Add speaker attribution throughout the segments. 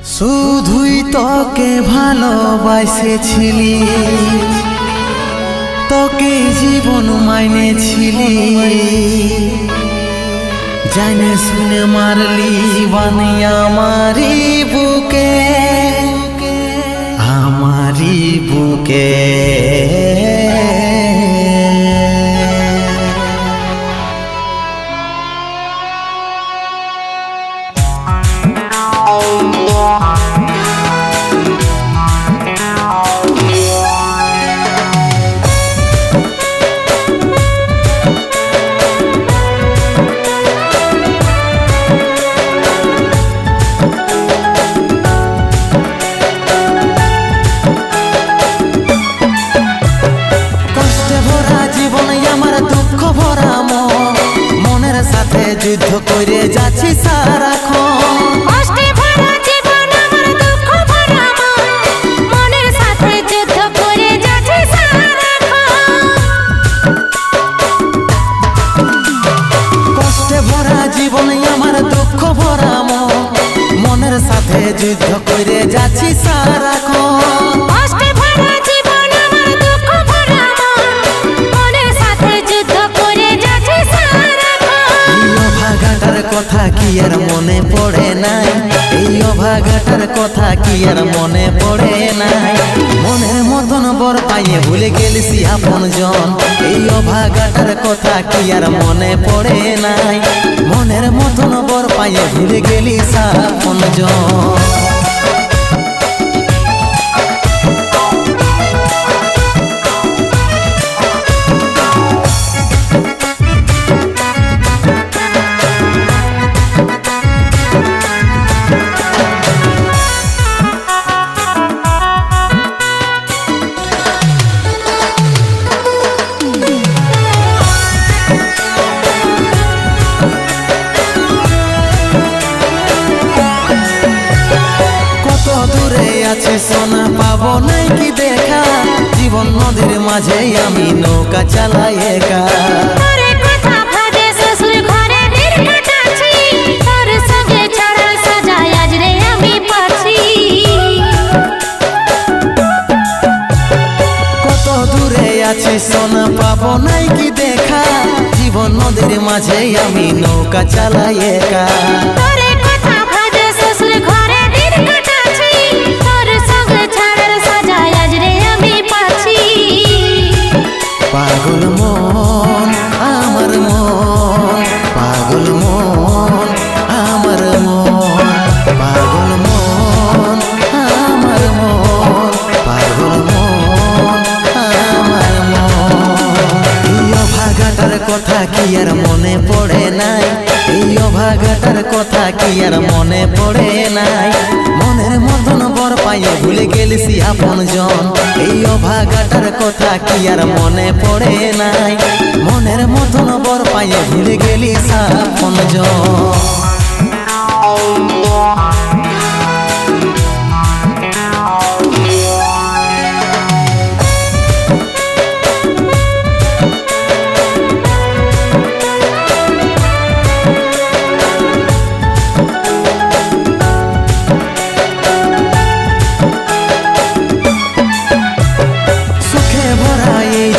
Speaker 1: শুধুই তোকে ভালোবাসেছিলি, তোকে জীবন মাইনেছিলি, জানে শুনে মারলি বানি আমারি বুকে, আমারি বুকে। যুদ্ধ করে যাচ্ছি সারাক্ষণ,
Speaker 2: কষ্টে ভরা জীবন আমার দুঃখ ভরা মন, মনের সাথে যুদ্ধ করে যাচ্ছি সারাক্ষণ।
Speaker 1: কষ্টে ভরা জীবন আমার দুঃখ ভরা মন, মনের সাথে যুদ্ধ করে যাচ্ছি সারাক্ষণ।
Speaker 2: কষ্টে ভরা জীবন আমার দুঃখ ভরা মন, মনের সাথে যুদ্ধ করে যাচ্ছি সারাক্ষণ।
Speaker 1: অভাগাটার কথা কি আর মনে পড়ে নাই, এই অভাগাটার কথা কি আর মনে পড়ে নাই। মনের মতন বর পাইয়ে ভুলে গেলিসি আপন জন, এই অভাগাটার কথা কি আর মনে পড়ে নাই। মনের মতন বর পাইয়ে ভুলে গেলিস আপন জন। সোনা পাবো নাই কি দেখা, জীবন নদীর মাঝে আমি নৌকা চালাই একা।
Speaker 2: তোরে কথা ভাবে শ্বশুর ঘরে দিন কাটাচ্ছি, তোর সঙ্গে ছাড়া সাজা আজ রে আমি পাচ্ছি।
Speaker 1: কত দূরে আছি সোনা পাবো নাই কি দেখা, জীবন নদীর মাঝে আমি নৌকা চালাই একা।
Speaker 2: তোরে কথা ভাবে শ্বশুর ঘরে দিন কাটাচ্ছি, তোর সঙ্গে ছাড়া সাজা আজ রে আমি পাচ্ছি।
Speaker 1: পাগল মন আমার মন, পাগল মন আমার মন, পাগল মন আমার মন, পাগল মন আমার মন। এই অভাগাটার কথা কি আর মনে পড়ে নাই, এই অভাগাটার কথা কি আর মনে পড়ে নাই। মনের মতন বর পাইয়ে ভুলে গেলিসি আপন জন, এই অভাগাটার কথা কি আর মনে পড়ে নাই। মনের মতন বর পাইয়ে ভুলে গেলিস আপন জন।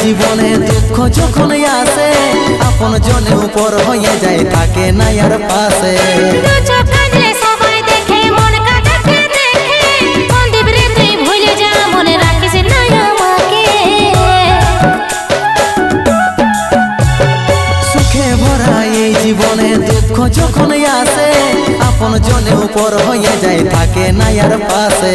Speaker 1: জীবনে দুঃখ যখন আসে, আপন জনে উপর হয়ে যায় থাকে না আর পাশে।
Speaker 2: সবাই দেখে মন কাটাতে দেখে, সন্দীপ রে তুই ভুলে যা, মনে রাখিস না আমাকে।
Speaker 1: সুখে ভরা এই জীবনে দুঃখ যখন আসে, আপন জনে উপর হয়ে যায় থাকে না আর পাশে।